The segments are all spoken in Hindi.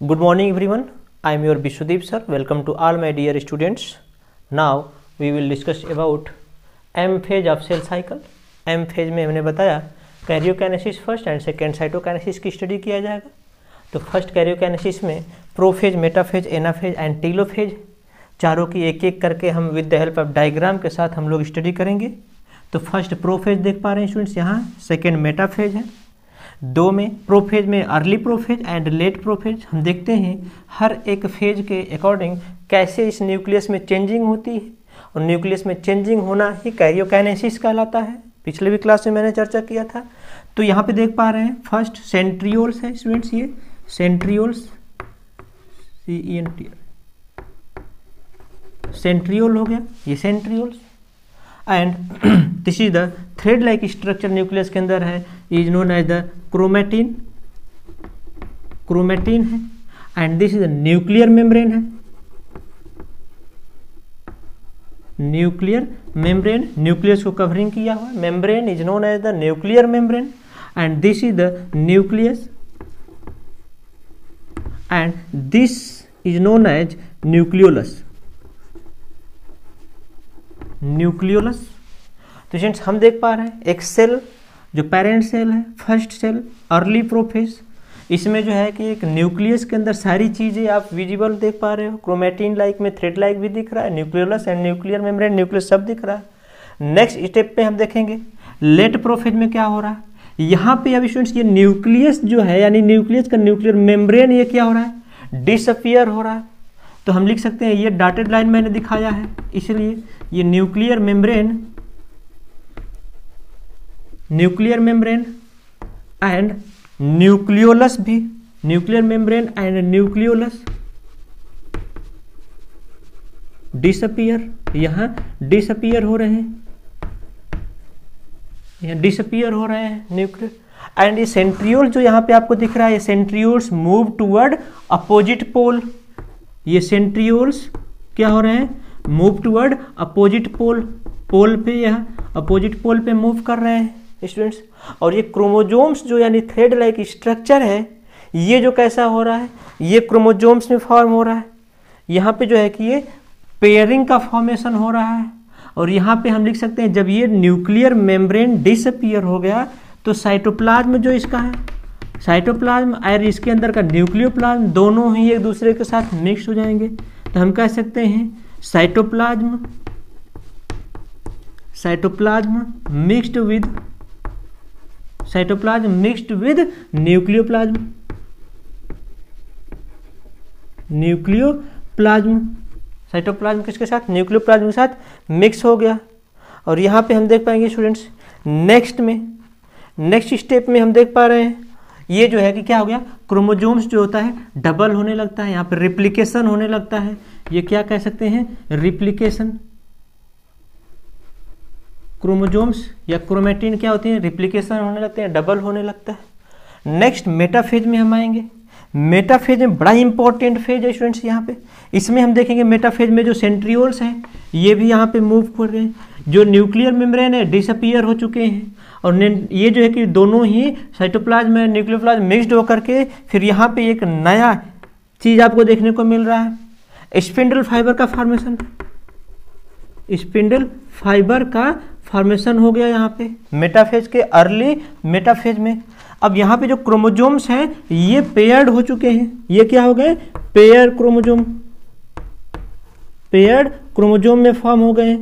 Good morning everyone. I am your Vishwadeep sir. Welcome to all my dear students. Now we will discuss about M phase of cell cycle. M phase में हमने बताया karyokinesis first and second cytokinesis की स्टडी किया जाएगा। तो फर्स्ट कैरियोकाइनेसिस में prophase, metaphase, anaphase and telophase चारों की एक एक करके हम with the help of diagram के साथ हम लोग स्टडी करेंगे। तो फर्स्ट प्रोफेज देख पा रहे हैं स्टूडेंट्स यहाँ, सेकेंड मेटाफेज है। दो में प्रोफेज में early prophase and let prophase हम देखते हैं हर एक फेज के अकॉर्डिंग कैसे इस न्यूक्लियस में चेंजिंग होती है, और न्यूक्लियस में चेंजिंग होना ही कैरियोकाइनेसिस कहलाता है। पिछले भी क्लास में मैंने चर्चा किया था। तो यहाँ पे देख पा रहे हैं फर्स्ट सेंट्रियोल्स है स्टूडेंट्स, ये सेंट्रियोल्स सेंट्रियोल हो गया, ये centrioles and this is the thread like structure nucleus के अंदर है, is known as the chromatin, chromatin है and this is the nuclear membrane है, न्यूक्लियर मेम्ब्रेन, न्यूक्लियस को कवरिंग किया हुआ membrane is known as the nuclear membrane and this is the nucleus and this is known as nucleolus, nucleolus. तो स्टूडेंट्स हम देख पा रहे हैं एक सेल जो पेरेंट सेल है, फर्स्ट सेल अर्ली प्रोफेज, इसमें जो है कि एक न्यूक्लियस के अंदर सारी चीज़ें आप विजिबल देख पा रहे हो, क्रोमैटिन लाइक में थ्रेड लाइक भी दिख रहा है, nucleolus and nuclear membrane, nucleus सब दिख रहा है। नेक्स्ट स्टेप पे हम देखेंगे लेट प्रोफेज में क्या हो रहा है। यहाँ पे अभी स्टूडेंट्स ये न्यूक्लियस जो है यानी न्यूक्लियस का न्यूक्लियर मेम्ब्रेन ये क्या हो रहा है, डिसअपियर हो रहा है। तो हम लिख सकते हैं ये डॉटेड लाइन मैंने दिखाया है, इसलिए ये nuclear membrane, nuclear membrane and nucleolus भी, nuclear membrane and nucleolus disappear, यहां डिसअपियर हो रहे हैं, यहां डिसअपियर हो रहे हैं न्यूक्लियर एंड ये सेंट्रियोल जो यहां पे आपको दिख रहा है, ये centrioles move toward opposite pole, ये सेंट्रियोल्स क्या हो रहे हैं, move toward opposite pole, pole पे यह अपोजिट पोल पे मूव कर रहे हैं स्टूडेंट्स। और ये क्रोमोजोम्स जो यानी थ्रेड लाइक स्ट्रक्चर है, ये जो कैसा हो रहा है, ये क्रोमोजोम्स में फॉर्म हो रहा है। यहाँ पे जो है कि ये पेयरिंग का फॉर्मेशन हो रहा है, और यहाँ पे हम लिख सकते हैं जब ये न्यूक्लियर मेम्ब्रेन डिसअपियर हो गया तो साइटोप्लाज्म जो इसका है, साइटोप्लाज्म और इसके अंदर का न्यूक्लियोप्लाज्म दोनों ही एक दूसरे के साथ मिक्स हो जाएंगे। तो हम कह सकते हैं cytoplasm, cytoplasm mixed with, cytoplasm mixed with nucleoplasm, nucleoplasm, cytoplasm किसके साथ, न्यूक्लियोप्लाज्म के साथ मिक्स हो गया। और यहाँ पे हम देख पाएंगे स्टूडेंट्स नेक्स्ट में, नेक्स्ट स्टेप में हम देख पा रहे हैं ये जो है कि क्या हो गया, क्रोमोजोम्स जो होता है डबल होने लगता है, यहाँ पे रिप्लिकेशन होने लगता है, ये क्या कह सकते हैं, रिप्लिकेशन। क्रोमोजोम्स या क्रोमैटिन क्या होते हैं, रिप्लिकेशन होने लगते हैं, डबल होने लगता है। नेक्स्ट मेटाफेज में हम आएंगे। मेटाफेज में बड़ा इंपॉर्टेंट फेज है स्टूडेंट्स, यहाँ पे इसमें हम देखेंगे मेटाफेज में जो सेंट्रियोल्स हैं ये भी यहाँ पे मूव कर रहे हैं, जो न्यूक्लियर मेम्ब्रेन है डिसअपियर हो चुके हैं, और ये जो है कि दोनों ही साइटोप्लाज्म में न्यूक्लियोप्लाज्म मिक्स्ड होकर के फिर यहाँ पे एक नया चीज आपको देखने को मिल रहा है, स्पिंडल फाइबर का फॉर्मेशन, स्पिंडल फाइबर का फॉर्मेशन हो गया यहाँ पे मेटाफेज के अर्ली मेटाफेज में। अब यहाँ पे जो क्रोमोजोम्स हैं ये पेयर्ड हो चुके हैं, ये क्या हो गए, पेयर क्रोमोजोम, पेयर्ड क्रोमोजोम में फॉर्म हो गए,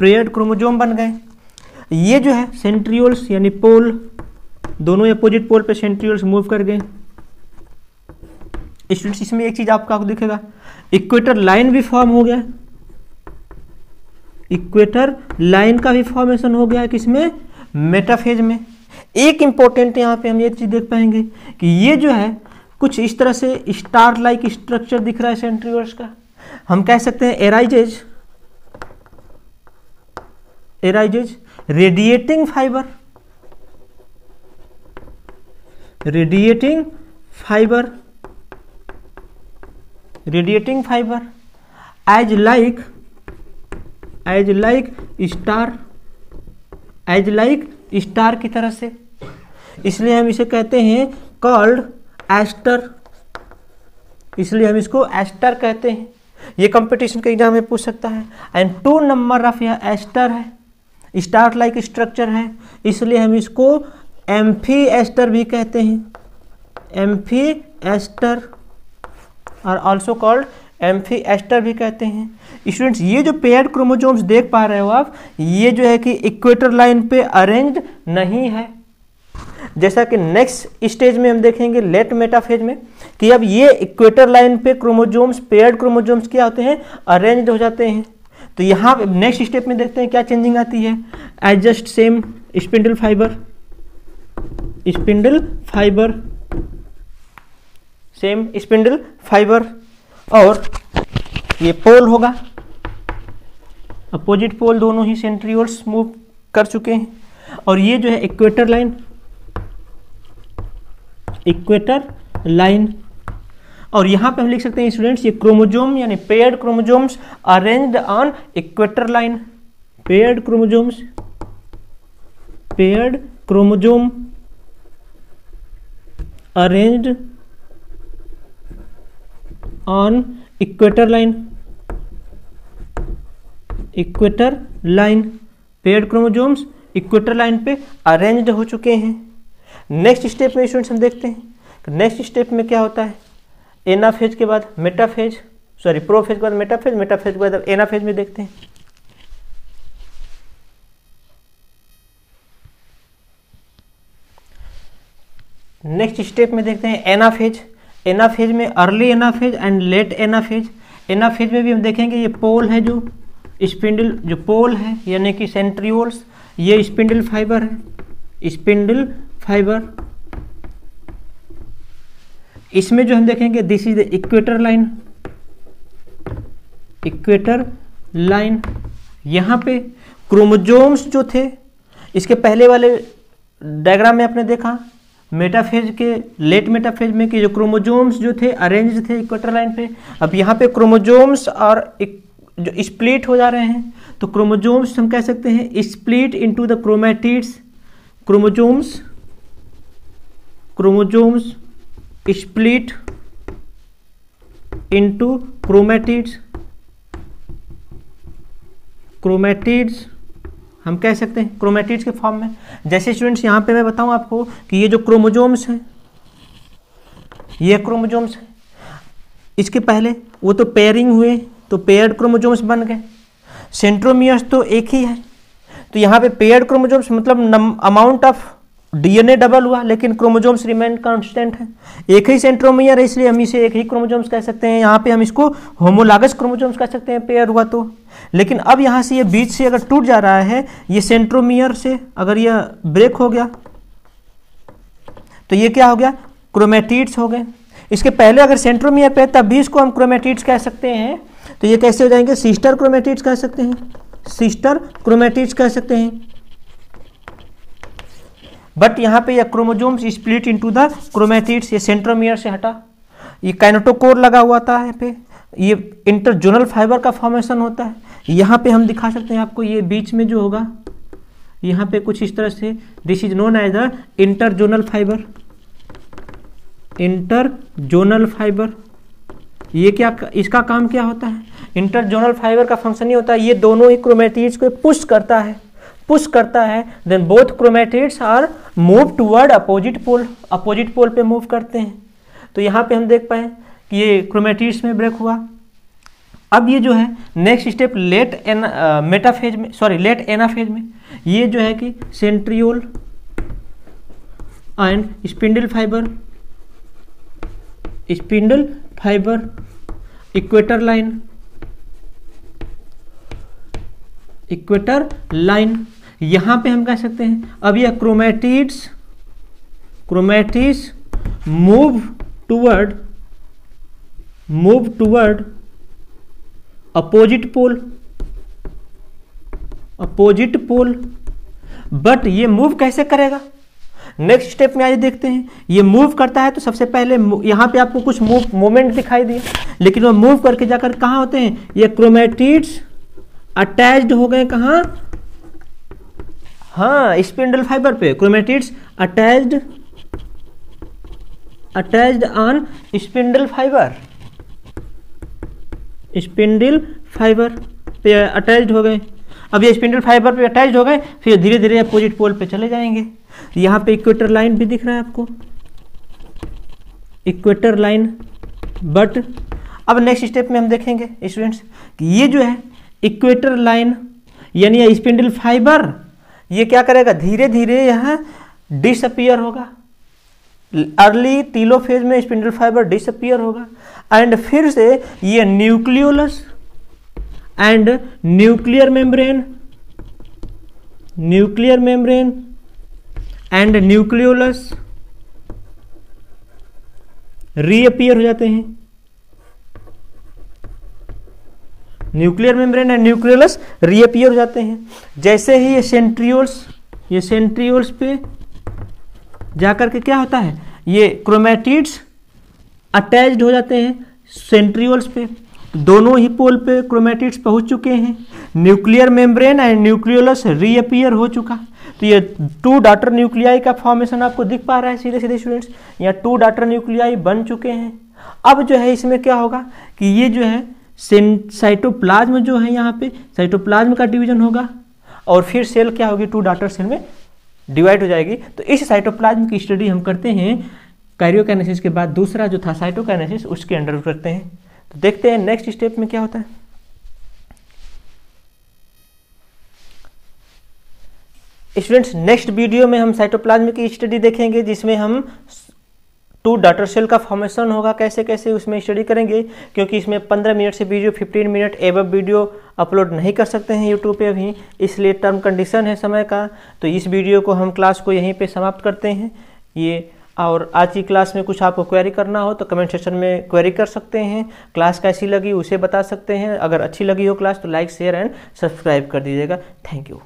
पेयर्ड क्रोमोजोम बन गए। ये जो है सेंट्रियोल्स यानी पोल, दोनों अपोजिट पोल पे सेंट्रियोल्स मूव कर गए। स्टूडेंट्स इसमें एक चीज आपको दिखेगा, इक्वेटर लाइन भी फॉर्म हो गया, इक्वेटर लाइन का भी फॉर्मेशन हो गया है किसमें, मेटाफेज में। एक इंपॉर्टेंट यहाँ पे हम ये चीज देख पाएंगे कि ये जो है कुछ इस तरह से स्टार लाइक स्ट्रक्चर दिख रहा है सेंट्रियोल्स का, हम कह सकते हैं arises, arises radiating fiber, radiating fiber, radiating fiber as like star, as like star की तरह से, इसलिए हम इसे कहते हैं कॉल्ड एस्टर, इसलिए हम इसको एस्टर कहते हैं। ये कंपटीशन के एग्जाम में पूछ सकता है। एंड 2 नंबर ऑफ यह एस्टर है, स्टार लाइक स्ट्रक्चर है, इसलिए हम इसको एम्फी एस्टर भी कहते हैं। एम्फी एस्टर और ऑल्सो कॉल्ड एम्फी एस्टर भी कहते हैं। स्टूडेंट्स, ये जो पेयर्ड क्रोमोसोम्स देख पा रहे हो आप, ये जो है कि इक्वेटर लाइन पे अरेंज्ड नहीं है। जैसा कि नेक्स्ट स्टेज में हम देखेंगे लेट मेटाफेज में कि अब ये इक्वेटर लाइन पे क्रोमोसोम्स, पेयर्ड क्रोमोसोम्स क्या होते हैं, अरेंज्ड हो जाते हैं। तो यहाँ पे नेक्स्ट स्टेप में देखते हैं क्या चेंजिंग आती है। Adjust same spindle fiber, spindle fibre, same spindle fibre, और ये पोल होगा, अपोजिट पोल, दोनों ही सेंट्रियोल्स मूव कर चुके हैं। और ये जो है इक्वेटर लाइन, इक्वेटर लाइन, और यहां पे हम लिख सकते हैं स्टूडेंट्स, ये क्रोमोसोम यानी paired chromosomes arranged on equator line. Paired chromosomes, paired chromosome arranged on equator line, equator line, paired chromosomes equator line पे अरेंज्ड हो चुके हैं। नेक्स्ट स्टेप में स्टूडेंट्स हम देखते हैं, नेक्स्ट स्टेप में क्या होता है। एनाफेज के बाद मेटाफेज, सॉरी प्रोफेज के बाद मेटाफेज, मेटाफेज के बाद एनाफेज में देखते हैं। नेक्स्ट स्टेप में देखते हैं एनाफेज। एनाफेज में early anaphase and let anaphase. Anaphase में भी हम देखेंगे ये पोल है, जो स्पिंडल, जो पोल है यानी कि सेंट्रियोल्स, ये स्पिंडल फाइबर है, स्पिंडल फाइबर। इसमें जो हम देखेंगे this is the equator line, equator line. यहाँ पे क्रोमोसोम्स जो थे, इसके पहले वाले डायग्राम में आपने देखा मेटाफेज के, लेट मेटाफेज में कि जो क्रोमोसोम्स जो थे अरेंज थे इक्वेटर लाइन पे। अब यहाँ पे क्रोमोसोम्स और जो स्प्लिट हो जा रहे हैं, तो क्रोमोसोम्स हम कह सकते हैं split into the chromatids. Chromosomes, chromosomes split into chromatids. Chromatids हम कह सकते हैं क्रोमैटिड्स के फॉर्म में। जैसे स्टूडेंट्स यहाँ पे मैं बताऊँ आपको कि ये जो क्रोमोसोम्स हैं, ये क्रोमोसोम्स हैं, इसके पहले वो तो पेयरिंग हुए तो पेयर्ड क्रोमोसोम्स बन गए। सेंट्रोमियर्स तो एक ही है, तो यहाँ पे पेयर्ड क्रोमोसोम्स मतलब अमाउंट ऑफ डीएनए डबल हुआ, लेकिन क्रोमोसोम्स रिमेन कांस्टेंट है। एक ही सेंट्रोमियर है, इसलिए हम इसे एक ही क्रोमोसोम्स कह सकते हैं। यहाँ पे हम इसको होमोलॉगस क्रोमोसोम्स कह सकते हैं, पेयर हुआ तो। लेकिन अब यहाँ से ये बीच से अगर टूट जा रहा है, ये सेंट्रोमियर से अगर यह ब्रेक हो गया तो ये क्या हो गया, क्रोमैटिड्स हो गए। इसके पहले अगर सेंट्रोमियर पे तब भी इसको हम क्रोमैटिड्स कह सकते हैं, तो ये कैसे हो जाएंगे, सिस्टर क्रोमैटिड्स कह सकते हैं, सिस्टर क्रोमैटिड्स कह सकते हैं। बट यहाँ पे यह chromosomes split into the chromatids, ये सेंट्रोमियर से हटा, ये काइनेटोकोर लगा हुआ था यहाँ पे, ये इंटरजोनल फाइबर का फॉर्मेशन होता है। यहाँ पे हम दिखा सकते हैं आपको, ये बीच में जो होगा यहाँ पे कुछ इस तरह से, this is known as the interzonal fiber, interzonal fiber. ये क्या, इसका काम क्या होता है, इंटरजोनल फाइबर का फंक्शन ये होता है, ये दोनों ही क्रोमैटिड्स को पुश करता है, पुश करता है, then both chromatids are move toward opposite pole, opposite pole पे मूव करते हैं। तो यहाँ पे हम देख पाए कि ये क्रोमैटिड्स में ब्रेक हुआ। अब ये जो है नेक्स्ट स्टेप लेट मेटाफेज में, सॉरी लेट एनाफेज में, ये जो है कि centriole and spindle fiber, spindle fiber, equator line, equator line. यहां पे हम कह सकते हैं अब यह chromatids, chromatids move toward opposite pole, opposite pole. But ये मूव कैसे करेगा, नेक्स्ट स्टेप में आइए देखते हैं। ये मूव करता है तो सबसे पहले यहाँ पे आपको कुछ मूवमेंट दिखाई दिया, लेकिन वो मूव करके जाकर कहाँ होते हैं, ये क्रोमैटिड्स अटैच्ड हो गए कहाँ, हाँ स्पिंडल फाइबर पे, chromatids attached attached on spindle fiber, spindle fibre पे अटैच्ड हो गए। अब ये स्पिंडल फाइबर पे अटैच्ड हो गए, फिर धीरे धीरे अपोजिट पोल पे चले जाएंगे। यहाँ पे इक्वेटर लाइन भी दिख रहा है आपको, इक्वेटर लाइन। बट अब नेक्स्ट स्टेप में हम देखेंगे स्टूडेंट्स कि ये जो है इक्वेटर लाइन यानी स्पिंडल फाइबर, ये क्या करेगा, धीरे धीरे यहाँ डिसअपियर होगा। अर्ली टीलोफेज में स्पिंडल फाइबर डिसअपियर होगा एंड फिर से ये nucleolus and nuclear membrane and nucleolus reappear हो जाते हैं। Nuclear membrane and nucleolus reappear हो जाते हैं। जैसे ही ये सेंट्रियोल्स पे जाकर के क्या होता है, ये क्रोमैटिड्स अटैच्ड हो जाते हैं सेंट्रियोल्स पे। दोनों ही पोल पे क्रोमैटिड्स पहुंच चुके हैं। Nuclear membrane and nucleolus reappear हो चुका। तो ये 2 डॉटर न्यूक्लियाई का फॉर्मेशन आपको दिख पा रहा है सीधे सीधे स्टूडेंट्स, यहाँ 2 डॉटर न्यूक्लियाई बन चुके हैं। अब जो है इसमें क्या होगा कि ये जो है साइटोप्लाज्म जो है, यहाँ पे साइटोप्लाज्म का डिवीजन होगा और फिर सेल क्या होगी, 2 डॉटर सेल में डिवाइड हो जाएगी। तो इस साइटोप्लाज्म की स्टडी हम करते हैं कैरियोकाइनेसिस के बाद, दूसरा जो था साइटोकाइनेसिस उसके अंडर करते हैं। तो देखते हैं नेक्स्ट स्टेप में क्या होता है। स्टूडेंट्स नेक्स्ट वीडियो में हम साइटोप्लाज्म की स्टडी देखेंगे, जिसमें हम 2 डॉटर सेल का फॉर्मेशन होगा, कैसे कैसे उसमें स्टडी करेंगे। क्योंकि इसमें 15 मिनट से video 15 minute above video upload नहीं कर सकते हैं यूट्यूब पे अभी, इसलिए टर्म कंडीशन है समय का। तो इस वीडियो को हम क्लास को यहीं पे समाप्त करते हैं ये। और आज की क्लास में कुछ आपको क्वेरी करना हो तो कमेंट सेक्शन में क्वेरी कर सकते हैं। क्लास कैसी लगी उसे बता सकते हैं। अगर अच्छी लगी हो क्लास तो लाइक शेयर एंड सब्सक्राइब कर दीजिएगा। Thank you.